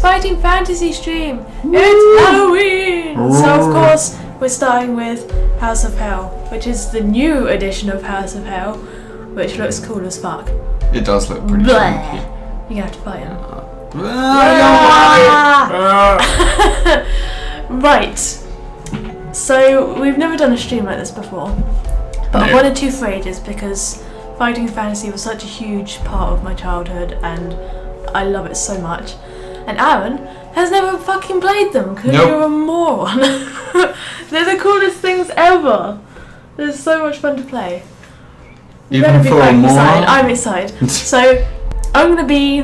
Fighting Fantasy stream. It's Halloween. So of course we're starting with House of Hell, which is the new edition of House of Hell, which looks cool as fuck. It does look pretty funky. You're gonna have to fight him. Right. So we've never done a stream like this before, but I wanted to for ages because Fighting Fantasy was such a huge part of my childhood and I love it so much. And Aaron has never fucking played them because you're a moron. They're the coolest things ever. They're so much fun to play. Even for a moron? I'm excited. So I'm gonna be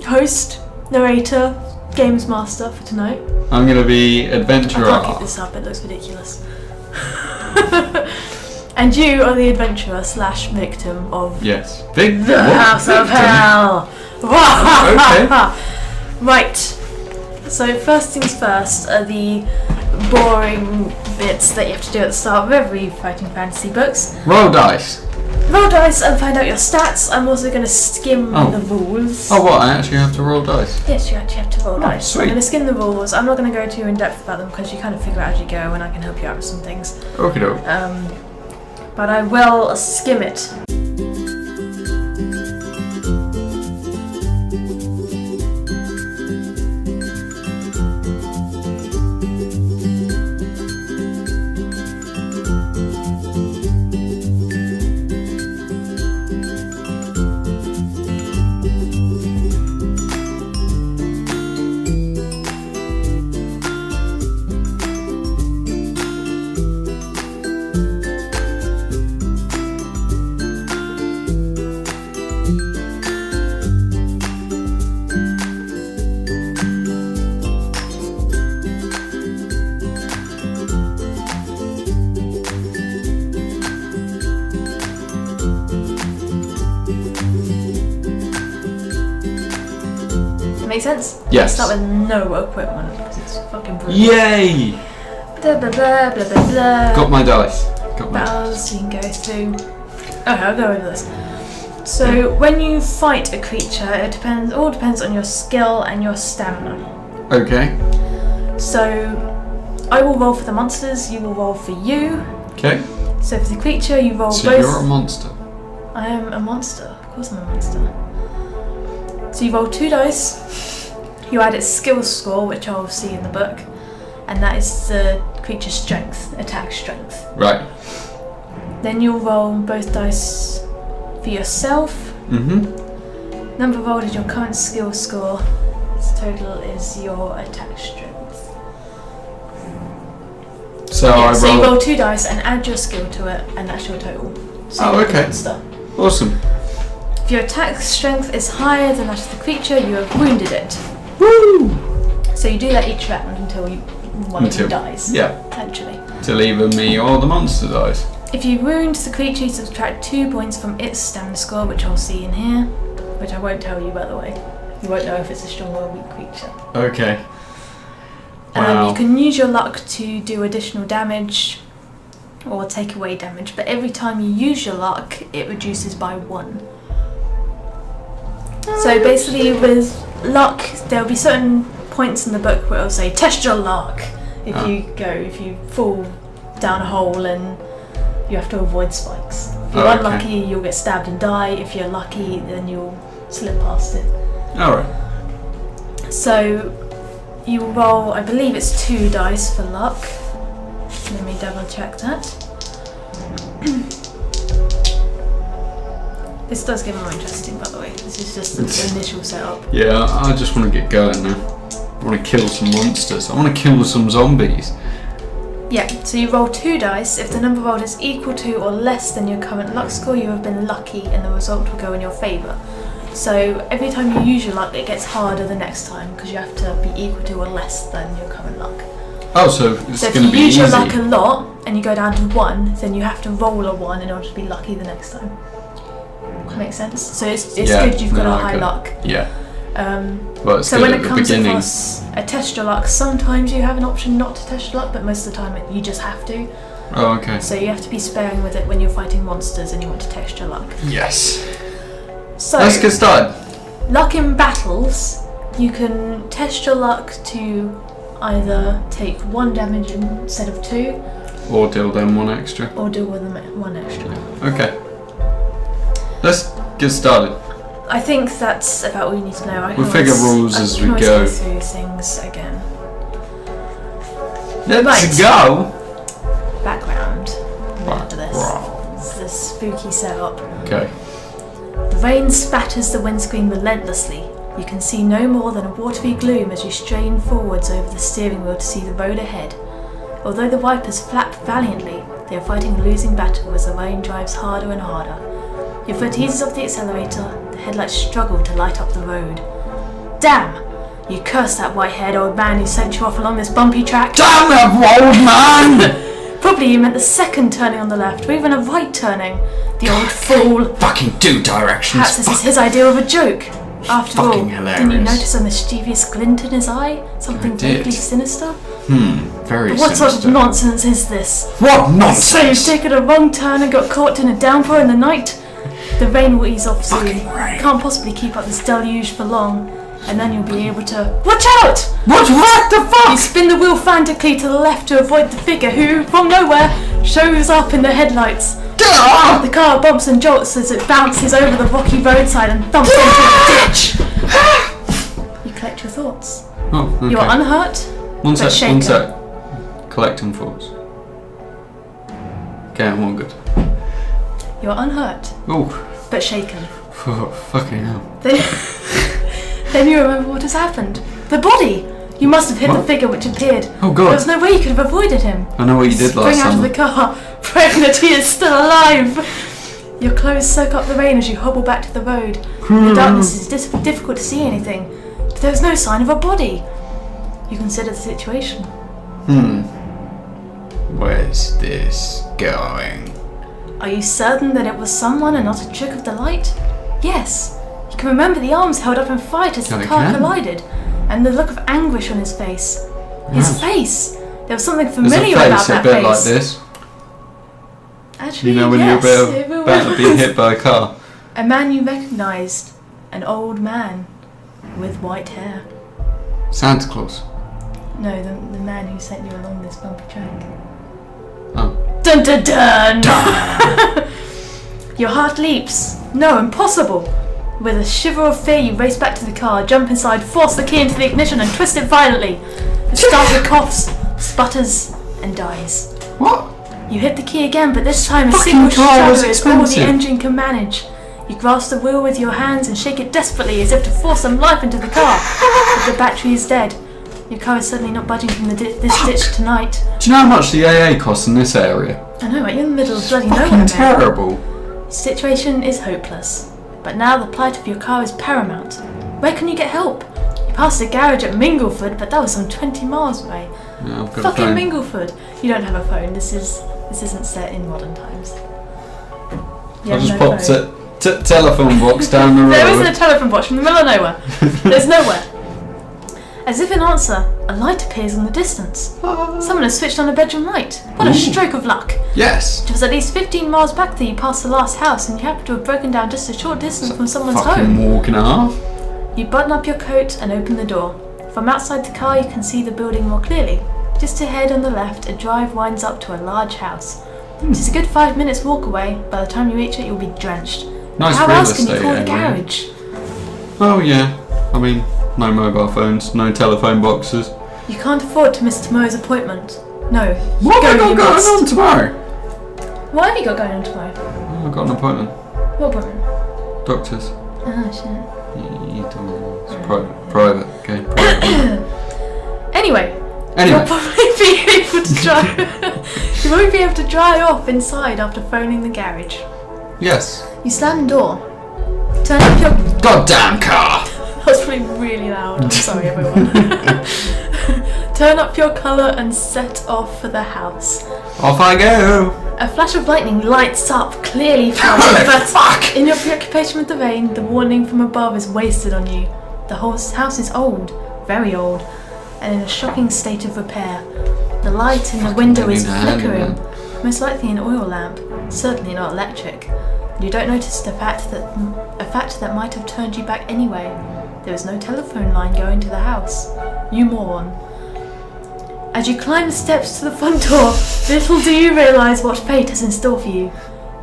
host, narrator, games master for tonight. I'm gonna be adventurer. I can't keep this up, it looks ridiculous. And you are the adventurer / victim of the House of Hell. Okay. Right. So first things first are the boring bits that you have to do at the start of every Fighting Fantasy books. Roll dice. Roll dice and find out your stats. I'm also going to skim the rules. Oh, what? I actually have to roll dice? Yes, you actually have to roll dice. Sweet. I'm going to skim the rules. I'm not going to go too in depth about them because you kind of figure out as you go, and I can help you out with some things. Okay, doke. But I will skim it. Make sense? Yes. Start with no equipment because it's fucking brutal. Yay! Blah blah blah blah blah blah. Got my dice. Battles you can go through. Okay, I'll go over this. So when you fight a creature, it all depends on your skill and your stamina. Okay. So I will roll for the monsters, you will roll for you. Okay. So for the creature, you roll both. So you're a monster. I am a monster. Of course I'm a monster. So you roll 2 dice, you add its skill score, which I'll see in the book, and that is the creature's strength, attack strength. Right. Then you'll roll both dice for yourself. Number rolled is your current skill score, its total is your attack strength. So So you roll 2 dice and add your skill to it, and that's your total. So you're a monster. Awesome. If your attack strength is higher than that of the creature, you have wounded it. Woo! So you do that each round until one of you dies. Yeah. Essentially. Till either me or the monster dies. If you wound the creature, you subtract 2 points from its stamina score, which I'll see in here, which I won't tell you, by the way. You won't know if it's a strong or a weak creature. Okay. Wow. You can use your luck to do additional damage or take away damage, but every time you use your luck, it reduces by 1. So basically with luck, there'll be certain points in the book where it'll say, test your luck. If you fall down a hole and you have to avoid spikes. If you're unlucky, you'll get stabbed and die. If you're lucky, then you'll slip past it. Alright. So you roll, I believe it's 2 dice for luck. Let me double check that. This does get more interesting, by the way. This is just the initial setup. Yeah, I just want to get going now. I want to kill some monsters. I want to kill some zombies. Yeah, so you roll 2 dice. If the number rolled is equal to or less than your current luck score, you have been lucky and the result will go in your favour. So every time you use your luck, it gets harder the next time because you have to be equal to or less than your current luck. Oh, so it's going to be easy. if you use your luck a lot and you go down to 1, then you have to roll a 1 in order to be lucky the next time. Makes sense? So it's good you've got a high luck. Yeah. But so when it comes across a test your luck, sometimes you have an option not to test your luck, but most of the time you just have to. Oh, okay. So you have to be sparing with it when you're fighting monsters and you want to test your luck. Yes. So let's get started. Luck in battles You can test your luck to either take 1 damage instead of 2, Or deal them 1 extra. or deal with them 1 extra. Okay. Let's get started. I think that's about all you need to know. I can We'll figure rules I as can we always go. through things again. Let's Right. go! Background. For this. It's this spooky setup. Okay. The rain spatters the windscreen relentlessly. You can see no more than a watery gloom as you strain forwards over the steering wheel to see the road ahead. Although the wipers flap valiantly, they are fighting a losing battle as the rain drives harder and harder. Your foot eases off the accelerator, the headlights struggle to light up the road. Damn! You curse that white-haired old man who sent you off along this bumpy track. Damn that old man! Probably you meant the second turning on the left, or even a right turning. The old fool. Fucking 2 directions. Perhaps this is his idea of a joke. After all, Fucking didn't you hilarious. notice a mischievous glint in his eye? Something I did. vaguely sinister? Very What sort of sinister. nonsense is this? What So you've nonsense! taken a wrong turn and got caught in a downpour in the night? The rain will ease off soon. Fucking rain. Can't possibly keep up this deluge for long, and then you'll be able to... Watch out! What the You fuck? spin the wheel frantically to the left to avoid the figure who, from nowhere, shows up in the headlights. Ah! The car bumps and jolts as it bounces over the rocky roadside and thumps into the ditch. You collect your thoughts. Oh, okay. You are unhurt, One but sec, shaken. one sec. Collecting thoughts. Okay, I'm all good. You are unhurt, Oh, but shaken. fucking hell. Then you remember what has happened. The body! You must have hit the What? figure which appeared. Oh There god. was no way you could have avoided him. I know what you did last Spring out of summer. the car, praying that he is still alive. Your clothes soak up the rain as you hobble back to the road. In the darkness it is difficult to see anything, but there is no sign of a body. You consider the situation. Where's this going? Are you certain that it was someone and not a trick of the light? Yes. You can remember the arms held up in fright as the I car can. collided, and the look of anguish on his face. His Yes. face! There was something There's familiar a about face a that bit face. like this. Actually, You know when yes, you're about to be hit by a car. A man you recognised. An old man with white hair. Santa Claus. No, the man who sent you along this bumpy track. Oh. Dun dun dun! Your heart leaps. No, impossible! With a shiver of fear, you race back to the car, jump inside, force the key into the ignition, and twist it violently. The starter coughs, sputters, and dies. What? You hit the key again, but this time a Fucking single car was shudder is all the expensive. engine can manage. You grasp the wheel with your hands and shake it desperately as if to force some life into the car. But the battery is dead. Your car is certainly not budging from this ditch tonight. Do you know how much the AA costs in this area? I know, right? You're in the middle of bloody nowhere, Fucking man. terrible. The situation is hopeless. But now the plight of your car is paramount. Where can you get help? You passed a garage at Mingleford, but that was some 20 miles away. Yeah, I've got a Fucking phone. Mingleford. You don't have a phone. This isn't set in modern times. You I'll have just no pop phone. telephone box down the road. There isn't a telephone box in the middle of nowhere. There's nowhere. As if in answer, a light appears in the distance. Someone has switched on a bedroom light. What a Ooh. stroke of luck. Yes. It was at least 15 miles back that you passed the last house, and you happened to have broken down just a short distance from someone's Fucking home. walk and a half. You button up your coat and open the door. From outside the car you can see the building more clearly. Just ahead on the left, a drive winds up to a large house. It is a good 5 minutes walk away. By the time you reach it, you'll be drenched. Nice How real else can you estate call a area. garage? Oh yeah. I mean, no mobile phones, no telephone boxes. You can't afford to miss tomorrow's appointment. No. What have I you got going must. on tomorrow? What have you got going on tomorrow? Oh, I've got an appointment. What appointment? Doctors. Oh shit. You don't. It's private. Okay. Private. Anyway. You'll Anyway. probably be able to drive. You won't be able to dry off inside after phoning the garage. Yes. You slam the door. Turn up your. Goddamn car. That's probably really loud. I'm sorry, everyone. Turn up your colour and set off for the house. Off I go. A flash of lightning lights up, clearly flashing, Holy but fuck. in your preoccupation with the rain, the warning from above is wasted on you. The whole house is old, very old, and in a shocking state of repair. The light in the window is don't need a flickering, handyman. most likely an oil lamp, certainly not electric. You don't notice a fact that might have turned you back anyway. There is no telephone line going to the house. You moron. As you climb the steps to the front door, little do you realise what fate has in store for you.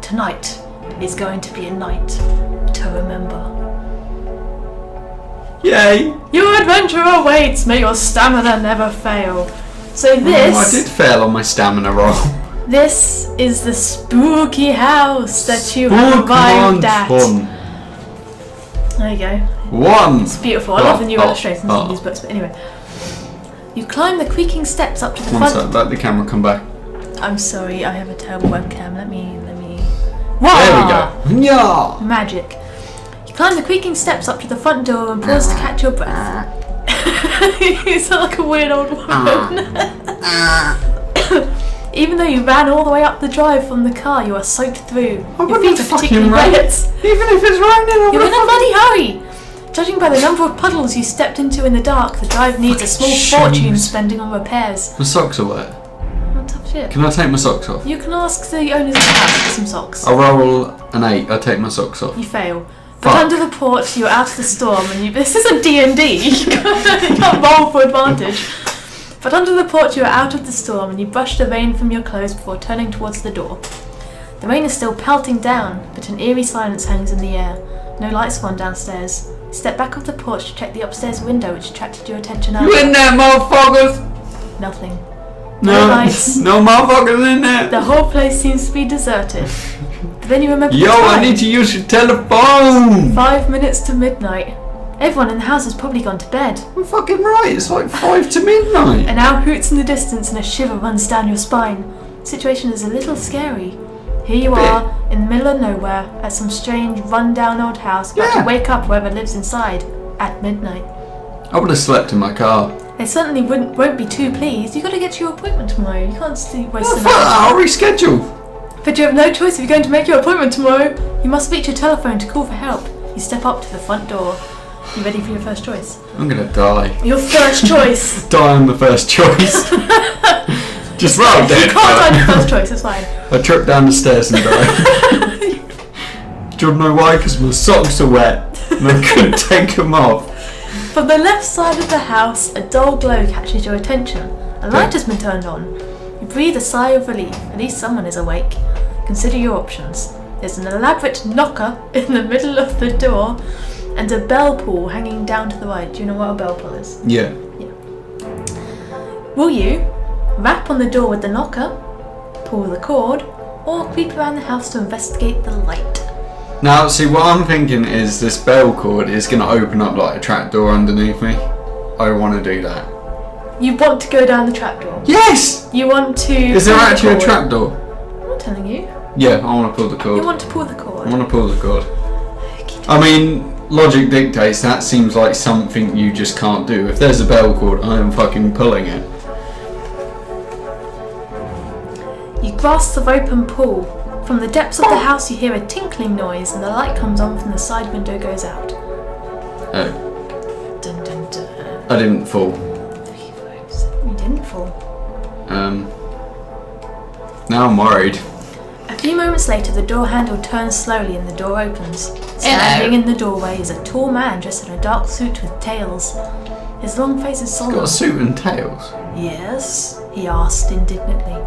Tonight is going to be a night to remember. Yay! Your adventure awaits. May your stamina never fail. So this... I did fail on my stamina roll. This is the spooky house that you have arrived at. There you go. One. It's beautiful. I love the new illustrations in these books. But anyway, you climb the creaking steps up to the front. One sec, let the camera come back. I'm sorry, I have a terrible webcam. Let me. Wah! There we go. Yeah. Magic. You climb the creaking steps up to the front door and pause to catch your breath. You sound like a weird old woman. Even though you ran all the way up the drive from the car, you are soaked through. Your feet are particularly wet. Even if it's raining, you're in a bloody hurry. Judging by the number of puddles you stepped into in the dark, the drive needs a small fortune spending on repairs. My socks are wet. What tough shit. Can I take my socks off? You can ask the owners of the house for some socks. I'll roll an 8. I take my socks off. You fail. But under the porch, you're out of the storm, and this isn't D&D. You can't roll for advantage. But under the porch, you are out of the storm, and you brush the rain from your clothes before turning towards the door. The rain is still pelting down, but an eerie silence hangs in the air. No lights are on downstairs. Step back off the porch to check the upstairs window, which attracted your attention earlier. You in there, motherfuckers? Nothing. No lights. No motherfuckers in there. The whole place seems to be deserted. But then you remember Yo, I need to use your telephone. 5 minutes to midnight. Everyone in the house has probably gone to bed. I'm fucking right, it's like 5 to midnight. An owl hoots in the distance and a shiver runs down your spine. The situation is a little scary. Here you are, in the middle of nowhere, at some strange, run-down old house, about to wake up whoever lives inside, at midnight. I would have slept in my car. They certainly won't be too pleased. You've got to get to your appointment tomorrow. You can't waste the night. I'll reschedule. But you have no choice if you're going to make your appointment tomorrow. You must reach your telephone to call for help. You step up to the front door. You ready for your first choice? I'm gonna die. Your first choice. Die on the first choice. Just roll dead. You can't die on your first choice, it's fine. I trip down the stairs and die. Do you know why? Because my socks are wet and I couldn't take them off. From the left side of the house, a dull glow catches your attention. A light has been turned on. You breathe a sigh of relief. At least someone is awake. Consider your options. There's an elaborate knocker in the middle of the door and a bell pull hanging down to the right. Do you know what a bell pull is? Yeah. Will you rap on the door with the knocker, pull the cord, or creep around the house to investigate the light? Now, see, what I'm thinking is this bell cord is going to open up like a trapdoor underneath me. I don't want to do that. You want to go down the trapdoor? Yes! You want to... Is there actually a trapdoor? I'm not telling you. Yeah, I want to pull the cord. You want to pull the cord? I want to pull the cord. I mean, logic dictates that seems like something you just can't do. If there's a bell cord, I am fucking pulling it. You grasp the rope and pull. From the depths of the house you hear a tinkling noise and the light comes on from the side window goes out. Oh. Dun dun dun. I didn't fall. 3, 5, 7. You didn't fall. Now I'm worried. A few moments later the door handle turns slowly and the door opens. Standing in the doorway is a tall man dressed in a dark suit with tails. His long face is solemn. He's got a suit and tails. Yes? He asked indignantly.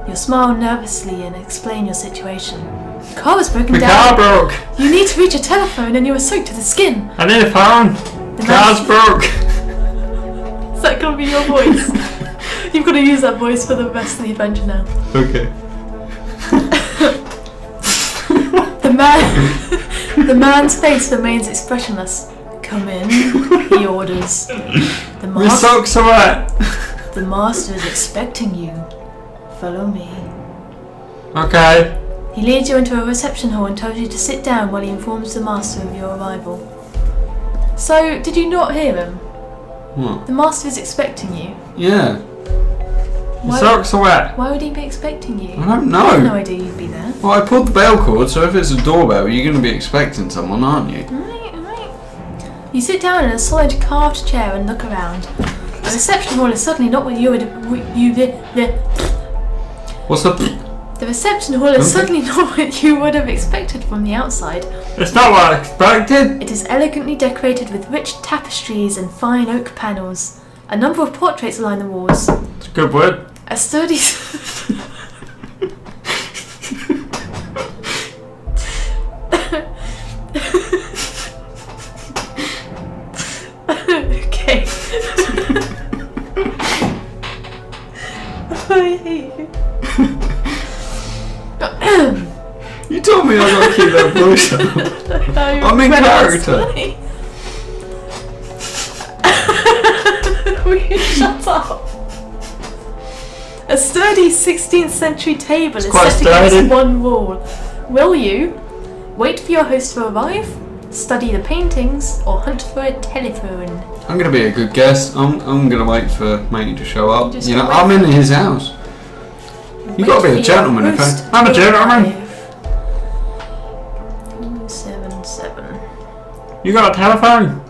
You smile nervously and explain your situation. The car was broken down. The car broke. You need to reach a telephone and you are soaked to the skin. I need a phone. The car's broke. Is that going to be your voice? You've got to use that voice for the rest of the adventure now. Okay. The man's face remains expressionless. Come in, he orders. My socks are wet. The master is expecting you. Follow me. Okay. He leads you into a reception hall and tells you to sit down while he informs the master of your arrival. So, did you not hear him? What? The master is expecting you. Yeah. Your socks are wet. Why would he be expecting you? I don't know. I had no idea you'd be there. Well, I pulled the bell cord, so if it's a doorbell, you're going to be expecting someone, aren't you? Right. You sit down in a solid carved chair and look around. The reception hall is certainly not what you would... What's the... The reception hall is certainly not what you would have expected from the outside. It's not what I expected. It is elegantly decorated with rich tapestries and fine oak panels. A number of portraits line the walls. It's a good word. A sturdy... Okay. I hate you. You told me I gotta keep that voice up. I'm in character. Will you shut up? A sturdy 16th century table is set against one wall. Will you wait for your host to arrive, study the paintings, or hunt for a telephone? I'm gonna be a good guest. I'm gonna wait for matey to show up. You know, I'm in his house. You gotta be a gentleman, in fact. I'm a gentleman. 277. You got a telephone?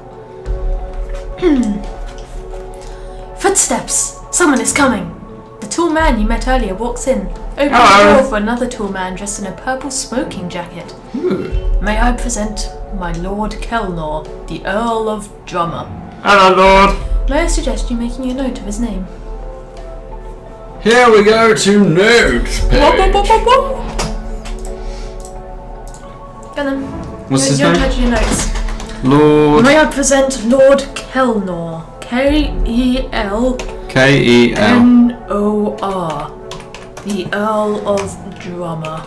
Footsteps! Someone is coming! The tall man you met earlier walks in, opening the door for another tall man dressed in a purple smoking jacket. Ooh. May I present my Lord Kelnor, the Earl of Drummer. Hello, Lord. May I suggest you making a note of his name? Here we go to notes page. Go then. What's his You're in name? charge of your notes. Lord May I present Lord Kelnor, K-E-L K-E-L N-O-R, the Earl of Drummer.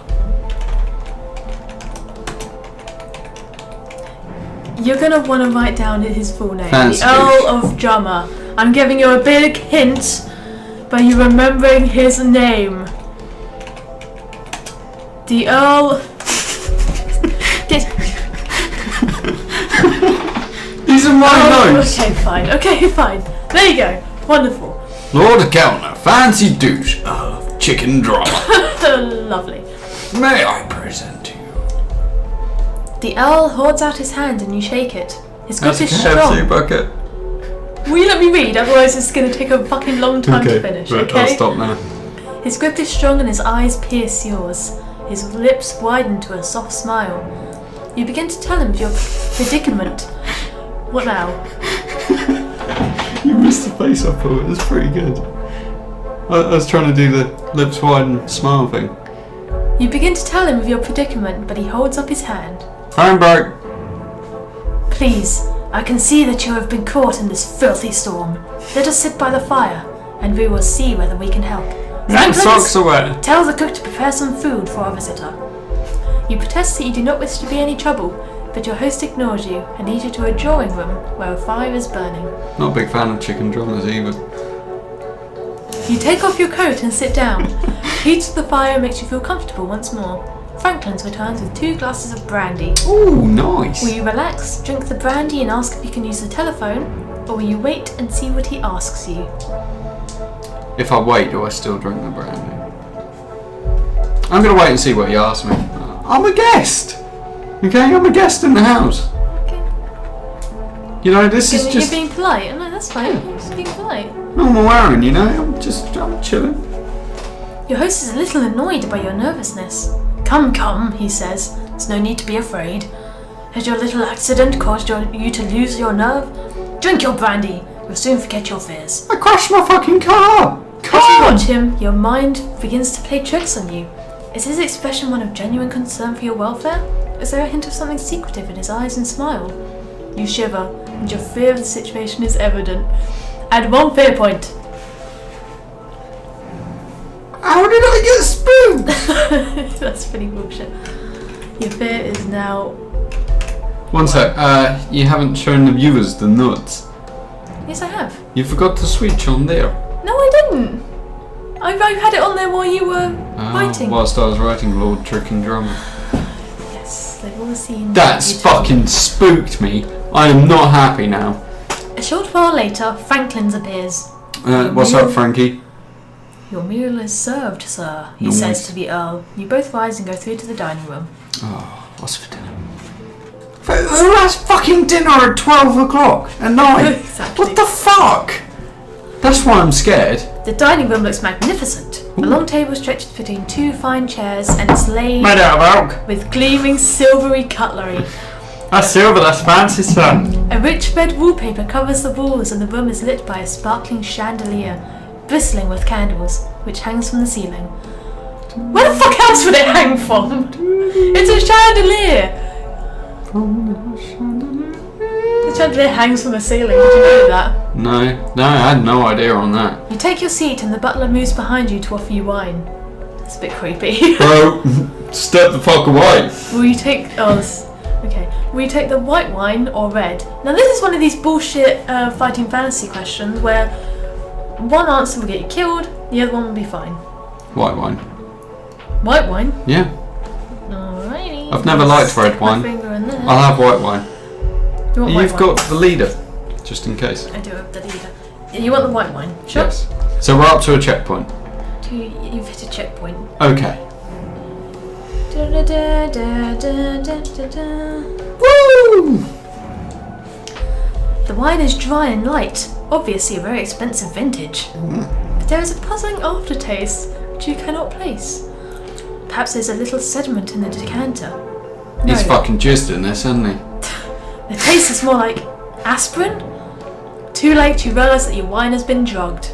You're gonna want to write down his full name. Fancy. The Earl of Drummer. I'm giving you a big hint by you remembering his name. The Earl... These are my notes. Okay, fine. There you go. Wonderful. Lord Kellner, fancy douche of chicken drama. Lovely. May I present to you? The Earl holds out his hand and you shake it. His grip That's a is KFC strong. bucket. Will you let me read? Otherwise it's going to take a fucking long time to finish, right, okay? I'll stop now. His grip is strong and his eyes pierce yours. His lips widen to a soft smile. You begin to tell him of your predicament. What now? You missed the face up of it. It's pretty good. I was trying to do the lips wide and smile thing. You begin to tell him of your predicament, but he holds up his hand. I'm broke. Please, I can see that you have been caught in this filthy storm. Let us sit by the fire, and we will see whether we can help. That Franklin, socks away. tell the cook to prepare some food for our visitor. You protest that you do not wish to be any trouble, but your host ignores you and leads you to a drawing room where a fire is burning. Not a big fan of chicken drummers either. You take off your coat and sit down. Heat of the fire makes you feel comfortable once more. Franklin's returns with 2 glasses of brandy. Ooh, nice. Will you relax, drink the brandy and ask if you can use the telephone, or will you wait and see what he asks you? If I wait, do I still drink the brandy? I'm gonna wait and see what he asks me. I'm a guest. Okay, I'm a guest in the house. Okay. You know, this is You're just being polite. No, that's fine. You're just being polite. normal wearing, you know? I'm chilling. Your host is a little annoyed by your nervousness. Come, he says. There's no need to be afraid. Has your little accident caused you to lose your nerve? Drink your brandy. You'll soon forget your fears. I crashed my fucking car! As you watch him, your mind begins to play tricks on you. Is his expression one of genuine concern for your welfare? Is there a hint of something secretive in his eyes and smile? You shiver, and your fear of the situation is evident. Add 1 fear point. How did I get spooked? That's pretty bullshit. Your fear is now... One sec, you haven't shown the viewers the nuts. Yes, I have. You forgot to switch on there. No, I didn't. I had it on there while you were writing. Whilst I was writing Lord Chicken Drummer. Yes, they've all seen... That's fucking spooked me. I am not happy now. A short while later, Franklin's appears. What's up, Frankie? Your meal is served, sir, he Nice. says to the Earl. You both rise and go through to the dining room. Oh, what's for dinner? That's fucking dinner at 12 o'clock at night. Exactly. What the fuck? That's why I'm scared. The dining room looks magnificent. The long table stretches between two fine chairs and is laid Made out of oak. with gleaming silvery cutlery. That's silver, that's fancy, son. A rich red wallpaper covers the walls and the room is lit by a sparkling chandelier, bristling with candles, which hangs from the ceiling. Where the fuck else would it hang from? It's a chandelier! The chandelier hangs from the ceiling, did you know that? No, I had no idea on that. You take your seat and the butler moves behind you to offer you wine. That's a bit creepy. Bro, step the fuck away. Will you take... okay. Will you take the white wine or red? Now this is one of these bullshit fighting fantasy questions where one answer will get you killed, the other one will be fine. White wine. White wine? Yeah. Alrighty. I've never liked red wine. My finger in there. I'll have white wine. You want white You've wine? got the leader, just in case. I do have the leader. You want the white wine? Sure. Yes. So we're up to a checkpoint. You've hit a checkpoint. Okay. Woo! The wine is dry and light, obviously a very expensive vintage. But there is a puzzling aftertaste which you cannot place. Perhaps there's a little sediment in the decanter. No. He's fucking jizzed in this, hasn't he? The taste is more like aspirin. Too late, you realise that your wine has been drugged.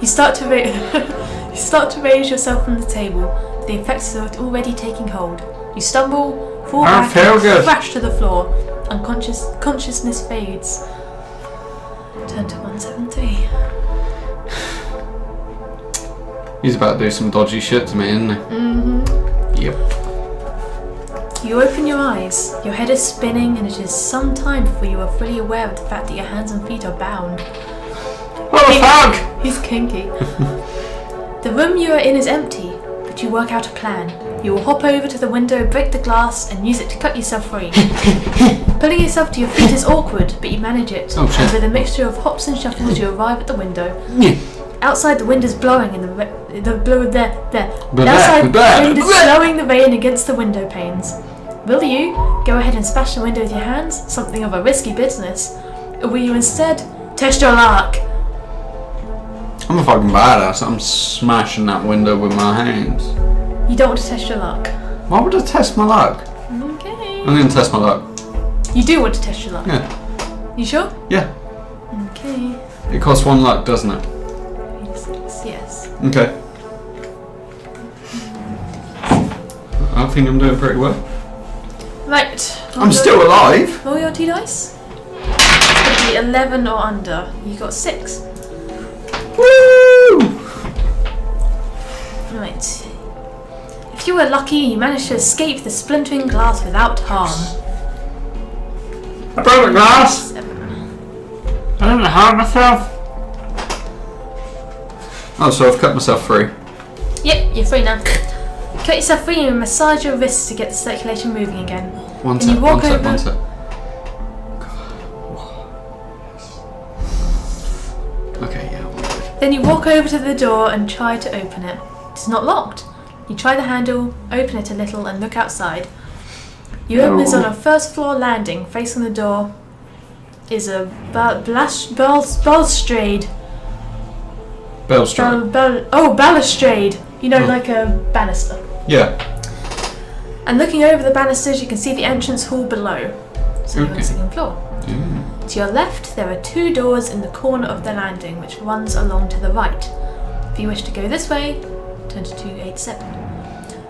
You start to raise yourself from the table. The effects are already taking hold. You stumble, fall back, and crash to the floor. Consciousness fades. Turn to 173. He's about to do some dodgy shit to me, isn't he? Mm-hmm. Yep. You open your eyes. Your head is spinning, and it is some time before you are fully aware of the fact that your hands and feet are bound. What the fuck? He's kinky. The room you are in is empty, but you work out a plan. You will hop over to the window, break the glass, and use it to cut yourself free. Pulling yourself to your feet is awkward, but you manage it. Oh, shit. And with a mixture of hops and shuffles, you arrive at the window. Yeah. Outside, the wind is blowing, and the wind is blowing the rain against the window panes. Will you go ahead and smash the window with your hands, something of a risky business, or will you instead test your luck? I'm a fucking badass. I'm smashing that window with my hands. You don't want to test your luck. Why would I test my luck? Okay. I'm going to test my luck. You do want to test your luck? Yeah. You sure? Yeah. Okay. It costs 1 luck, doesn't it? 86, yes. Okay. I think I'm doing pretty well. Right. I'm still alive. Roll your 2 dice. It's going to be 11 or under. You got 6. Woo! Right. If you were lucky, you managed to escape the splintering glass without harm. I broke the glass. 7. I didn't harm myself. Oh, so I've cut myself free. Yep, you're free now. Cut yourself free and massage your wrists to get the circulation moving again. One sec. Okay, yeah. Then you walk over to the door and try to open it. It's not locked. You try the handle, open it a little, and look outside. You open this on a first floor landing. Facing the door is a balustrade. Balustrade. You know, like a banister. Yeah. And looking over the banisters, you can see the entrance hall below. So you're on the second floor. Mm. To your left, there are 2 doors in the corner of the landing, which runs along to the right. If you wish to go this way, turn to 287.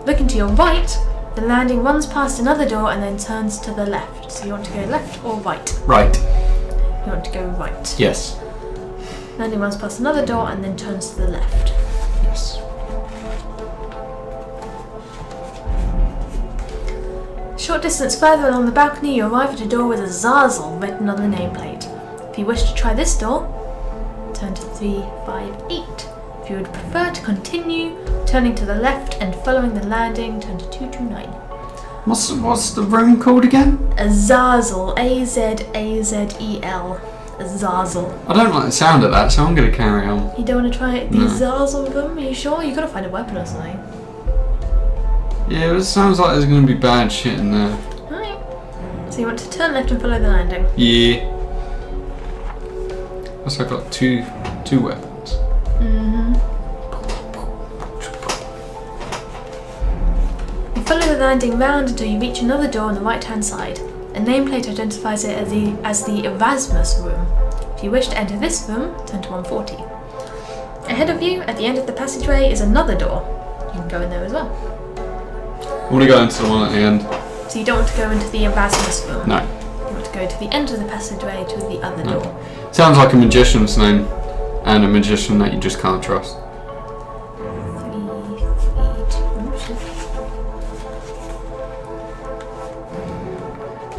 Looking to your right, the landing runs past another door and then turns to the left. So you want to go left or right? Right. You want to go right. Yes. Landing runs past another door and then turns to the left. Yes. Short distance further along the balcony, you arrive at a door with a Zazel written on the nameplate. If you wish to try this door, turn to 358. If you would prefer to continue, turning to the left and following the landing, turn to 229. What's the room called again? A Zazel. A-Z-A-Z-E-L. A Zazel. I don't like the sound of that, so I'm going to carry on. You don't want to try the Zazel room? Are you sure? You've got to find a weapon or something. Yeah, it sounds like there's going to be bad shit in there. Alright. So you want to turn left and follow the landing? Yeah. So I've got two weapons. Mm-hmm. Follow the landing round until you reach another door on the right-hand side. A nameplate identifies it as the Erasmus room. If you wish to enter this room, turn to 140. Ahead of you, at the end of the passageway, is another door. You can go in there as well. I want to go into the one at the end. So you don't want to go into the Erasmus room? No. You want to go to the end of the passageway to the other door. Sounds like a magician's name, and a magician that you just can't trust. 3, 2,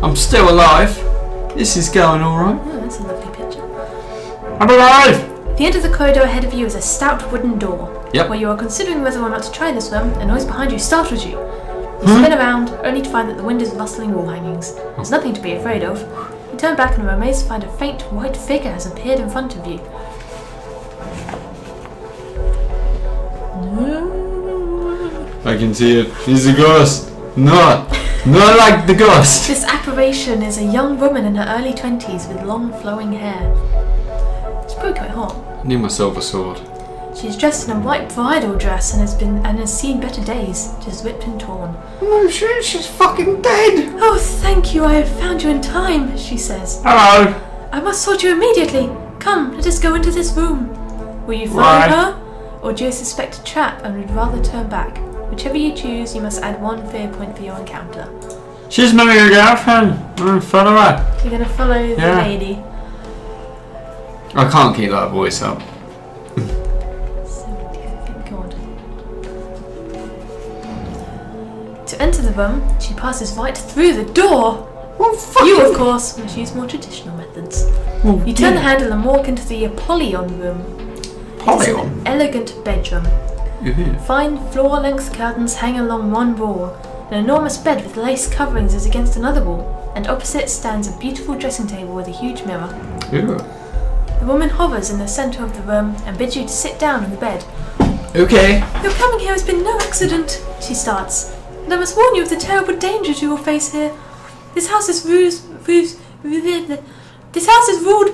I'm still alive. This is going alright. Oh, that's a lovely picture. I'm alive! At the end of the corridor ahead of you is a stout wooden door. Yep. While you are considering whether or not to try this room, a noise behind you startles you. You spin around, only to find that the wind is rustling wall hangings. There's nothing to be afraid of. You turn back and are amazed to find a faint white figure has appeared in front of you. I can see it. He's a ghost. Not like the ghost. This apparition is a young woman in her early 20s with long flowing hair. It's probably quite hot. I need my silver sword. She's dressed in a white bridal dress and has seen better days, just ripped and torn. No shit, she's fucking dead. Oh, thank you, I have found you in time, she says. Hello. I must sort you immediately. Come, let us go into this room. Will you follow Why? her? Or do you suspect a trap and would rather turn back? Whichever you choose, you must add 1 fear point for your encounter. She's my girlfriend. Follow her. You're going to follow the lady. I can't keep that voice up. God. To enter the room, she passes right through the door. Well, fuck You, of course, must use more traditional methods. Well, You turn the handle and walk into the Apollyon room. It's Polygon? an elegant bedroom. Yeah. Fine floor-length curtains hang along one wall. An enormous bed with lace coverings is against another wall, and opposite stands a beautiful dressing table with a huge mirror. Yeah. The woman hovers in the centre of the room and bids you to sit down on the bed. Okay. Your coming here has been no accident, she starts. And I must warn you of the terrible dangers you will face here. This house is ruled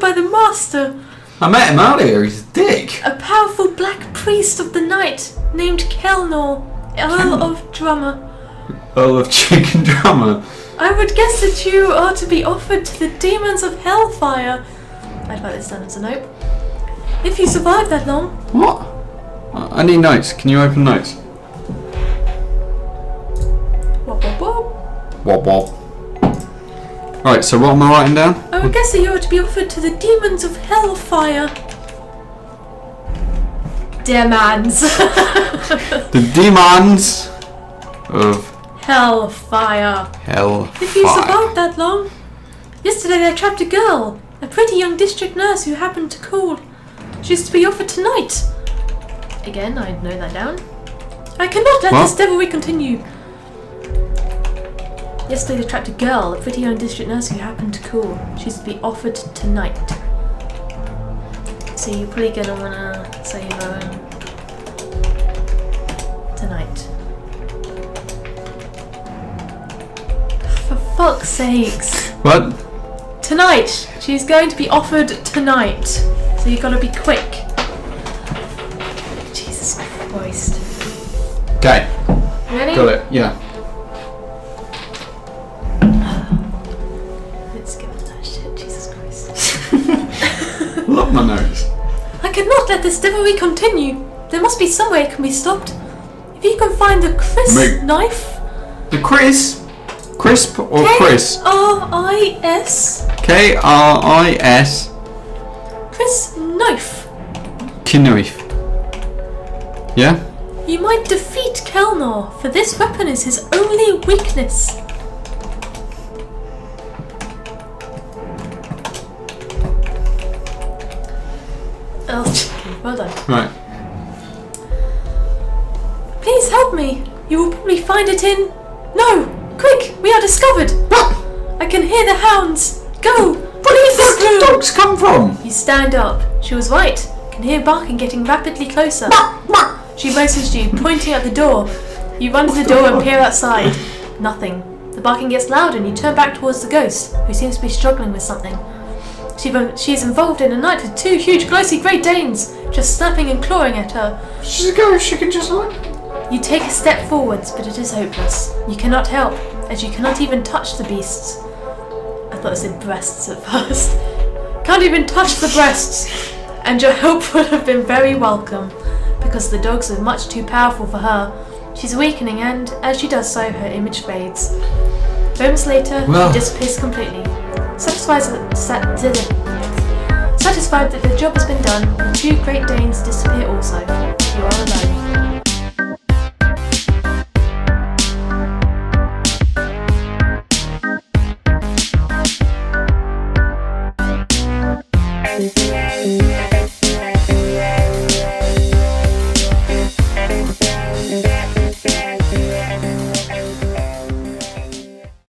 by the master, I met him earlier. He's a dick. a powerful black priest of the night named Kelnor, Earl of Drummer. Earl of Chicken Drummer. I would guess that you are to be offered to the demons of hellfire. I'd write this down as a note. If you survive that long. What? I need notes. Can you open notes? Wop, wop, wop. Wop wop. Right, so what am I writing down? I would guess that you are to be offered to the demons of hellfire. Demons. The demons of Hellfire. hell. If you survived that long. Yesterday they trapped a girl, a pretty young district nurse who happened to call. She's to be offered tonight. Again, I'd know that down. I cannot let this devilry continue. Yesterday they trapped a girl, a pretty young district nurse who happened to call. She's to be offered tonight. So you're probably gonna wanna save her tonight. For fuck's sakes. What? Tonight! She's going to be offered tonight. So you gotta be quick. Jesus Christ. Okay. Ready? Got it. Yeah. Let's get into that shit, Jesus Christ. Love my notes. I cannot let this devilry continue. There must be some way it can be stopped. If you can find the knife. The Crisp or Chris? K-R-I-S. K-R-I-S. Chris knife. Knife. Yeah? You might defeat Kelnor, for this weapon is his only weakness. Oh, well done. Right. Please help me. You will probably find it in... No! Quick! We are discovered! I can hear the hounds! Go! Leave this room! Dogs come from? You stand up. She was right. Can hear barking getting rapidly closer. She motions to you, pointing at the door. You run to the door and peer outside. Nothing. The barking gets louder and you turn back towards the ghost, who seems to be struggling with something. She is involved in a night with 2 huge glossy Great Danes, just snapping and clawing at her. She's a ghost, she can just like... You take a step forwards, but it is hopeless. You cannot help, as you cannot even touch the beasts. I thought it said breasts at first. Can't even touch the breasts! And your help would have been very welcome, because the dogs are much too powerful for her. She's weakening and, as she does so, her image fades. Moments later, she disappears completely. Satisfied that the job has been done, the 2 Great Danes disappear also. You are alone.